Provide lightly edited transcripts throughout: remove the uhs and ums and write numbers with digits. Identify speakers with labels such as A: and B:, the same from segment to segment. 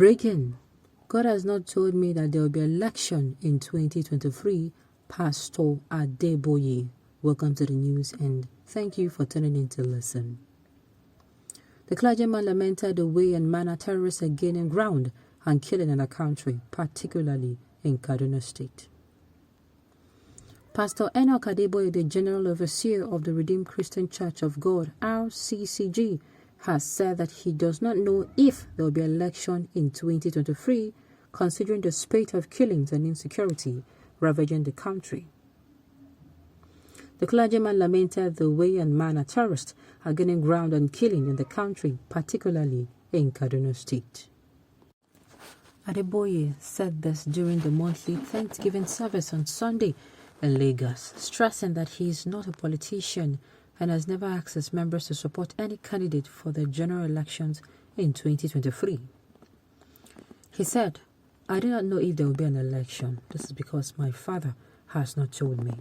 A: Breaking. God has not told me that there will be election in 2023. Pastor Adeboye. Welcome to the news and thank you for tuning in to listen. The clergyman lamented the way and manner terrorists are gaining ground and killing in the country, particularly in Kaduna State. Pastor Adeboye, the General Overseer of the Redeemed Christian Church of God, RCCG, has said that he does not know if there will be election in 2023, considering the spate of killings and insecurity ravaging the country. The clergyman lamented the way and manner terrorists are gaining ground and killing in the country, particularly in Kaduna State. Adeboye said this during the monthly Thanksgiving service on Sunday in Lagos, stressing that he is not a politician and has never asked his members to support any candidate for the general elections in 2023. He said, "I do not know if there will be an election. This is because my father has not told me.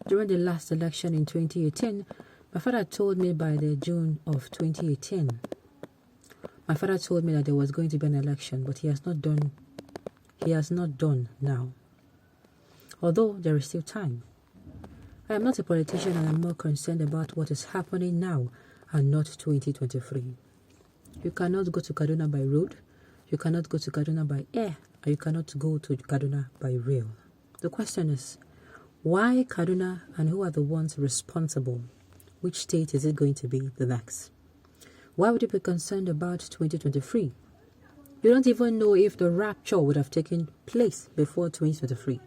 A: During the last election in 2018, my father told me by the June of 2018. My father told me that there was going to be an election, but he has not done now. Although there is still time. I am not a politician and I'm more concerned about what is happening now and not 2023. You cannot go to Kaduna by road, you cannot go to Kaduna by air, and you cannot go to Kaduna by rail. The question is, why Kaduna and who are the ones responsible? Which state is it going to be the next? Why would you be concerned about 2023? You don't even know if the rapture would have taken place before 2023.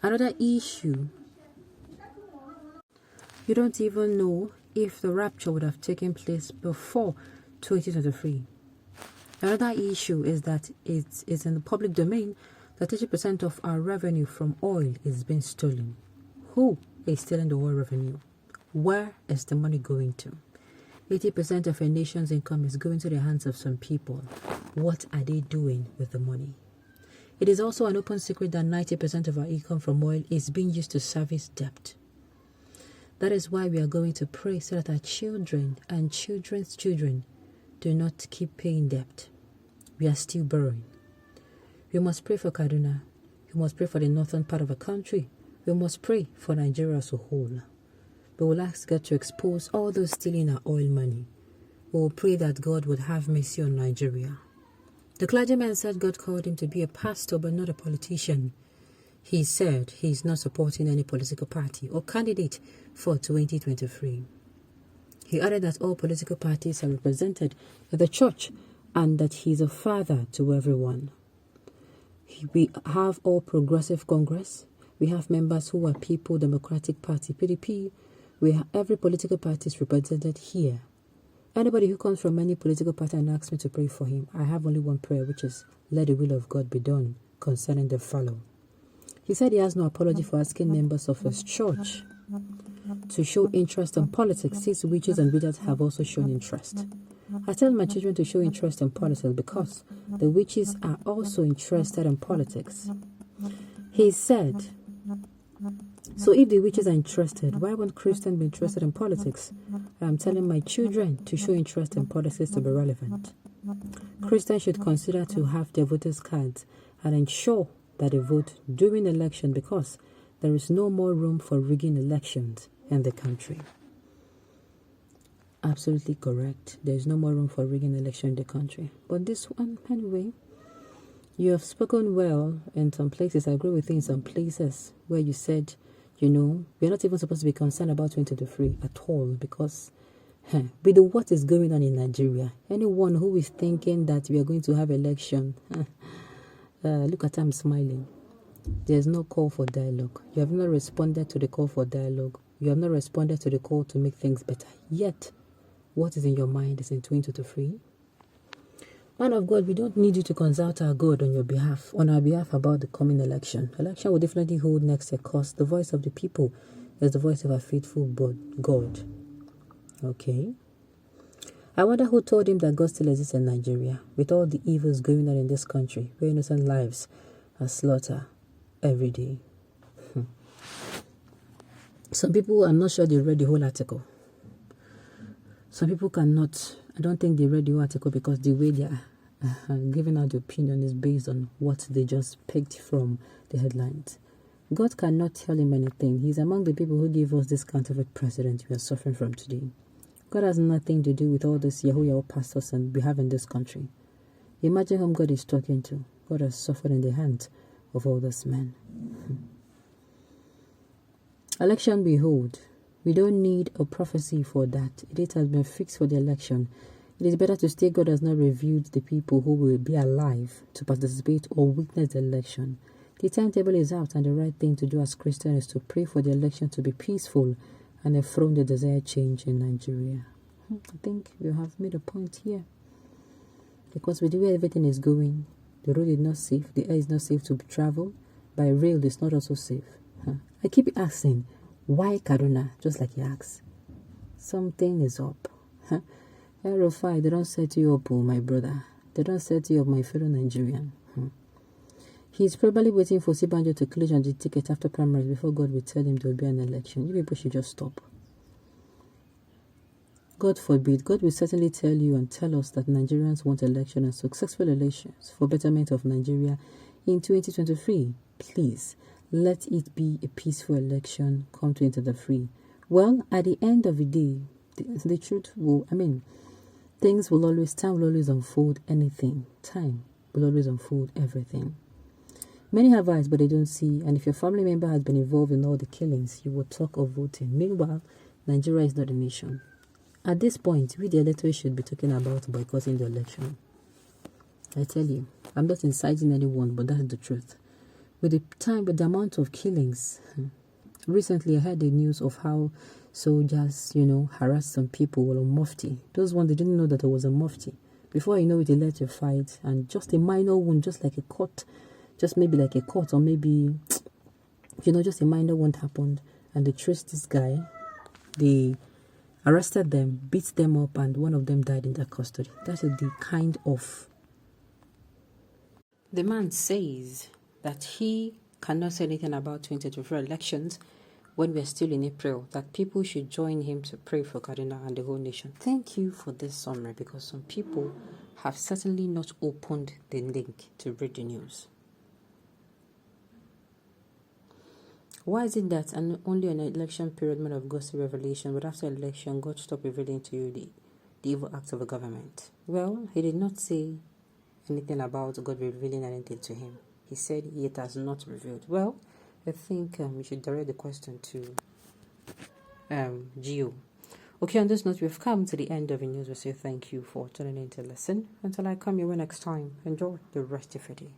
A: Another issue, you don't even know if the rapture would have taken place before 2023. Another issue is that it's in the public domain that 30% of our revenue from oil is being stolen. Who is stealing the oil revenue? Where is the money going to? 80% of a nation's income is going to the hands of some people. What are they doing with the money? It is also an open secret that 90% of our income from oil is being used to service debt. That is why we are going to pray so that our children and children's children do not keep paying debt. We are still borrowing. We must pray for Kaduna. We must pray for the northern part of the country. We must pray for Nigeria as a whole. We will ask God to expose all those stealing our oil money. We will pray that God would have mercy on Nigeria. The clergyman said God called him to be a pastor but not a politician. He said he is not supporting any political party or candidate for 2023. He added that all political parties are represented in the church and that he is a father to everyone. We have All Progressive Congress. We have members who are People Democratic Party, PDP. Every political party is represented here. Anybody who comes from any political party and asks me to pray for him, I have only one prayer, which is, let the will of God be done concerning the fellow. He said he has no apology for asking members of his church to show interest in politics, since witches and wizards have also shown interest. I tell my children to show interest in politics because the witches are also interested in politics. He said, so if the witches are interested, why won't Christians be interested in politics? I am telling my children to show interest in politics to be relevant. Christians should consider to have their voters' cards and ensure that they vote during the election because there is no more room for rigging elections in the country. Absolutely correct. There is no more room for rigging election in the country. But this one, anyway, you have spoken well in some places. I agree with you in some places where you said, we're not even supposed to be concerned about 2023 at all because with what is going on in Nigeria, anyone who is thinking that we are going to have election, look at them smiling. There's no call for dialogue. You have not responded to the call for dialogue. You have not responded to the call to make things better. Yet, what is in your mind is in 2023. Man of God, we don't need you to consult our God on our behalf about the coming election. Election will definitely hold next year because the voice of the people is the voice of our faithful God. Okay? I wonder who told him that God still exists in Nigeria with all the evils going on in this country where innocent lives are slaughtered every day. Some people are not sure they read the whole article. Some people cannot. I don't think they read the whole article because the way giving out the opinion is based on what they just picked from the headlines. God cannot tell him anything. He's among the people who give us this counterfeit president we are suffering from today. God has nothing to do with all these Yahoo pastors and we have in this country. Imagine whom God is talking to. God has suffered in the hands of all these men. Election, behold. We don't need a prophecy for that. It has been fixed for the election. It is better to state God has not revealed the people who will be alive to participate or witness the election. The timetable is out, and the right thing to do as Christians is to pray for the election to be peaceful and affirm the desired change in Nigeria. I think we have made a point here. Because with the way everything is going, the road is not safe, the air is not safe to travel, by rail it's not also safe. I keep asking, why Kaduna? Just like he asks. Something is up. Erufai, they don't set you up, my brother. They don't set you up, my fellow Nigerian. He's probably waiting for Sibanjo to clinch on the ticket after primaries before God will tell him there will be an election. You people should just stop. God forbid. God will certainly tell you and tell us that Nigerians want election and successful elections for betterment of Nigeria in 2023. Please, let it be a peaceful election come 2023. Well, at the end of the day, the truth will, time will always unfold anything. Time will always unfold everything. Many have eyes, but they don't see. And if your family member has been involved in all the killings, you will talk of voting. Meanwhile, Nigeria is not a nation. At this point, we the electorate should be talking about boycotting the election. I tell you, I'm not inciting anyone, but that's the truth. With the amount of killings, recently I heard the news of how soldiers, harassed some people on mufti. Those ones, they didn't know that there was a mufti. Before you know it, they let you fight, and just a minor wound, just like a cut, just maybe like a cut, or maybe, just a minor wound happened, and they traced this guy, they arrested them, beat them up, and one of them died in their custody. That is the kind of... The man says that he cannot say anything about 2024 elections when we're still in April, that people should join him to pray for Kaduna and the whole nation. Thank you for this summary, because some people have certainly not opened the link to read the news. Why is it that only an election period man of God see revelation, but after election God stopped revealing to you the evil acts of the government? Well, he did not say anything about God revealing anything to him. He said it has not revealed. Well, I think we should direct the question to Gio. Okay, on this note, we've come to the end of the news. We say thank you for tuning in to listen. Until I come your way next time, enjoy the rest of your day.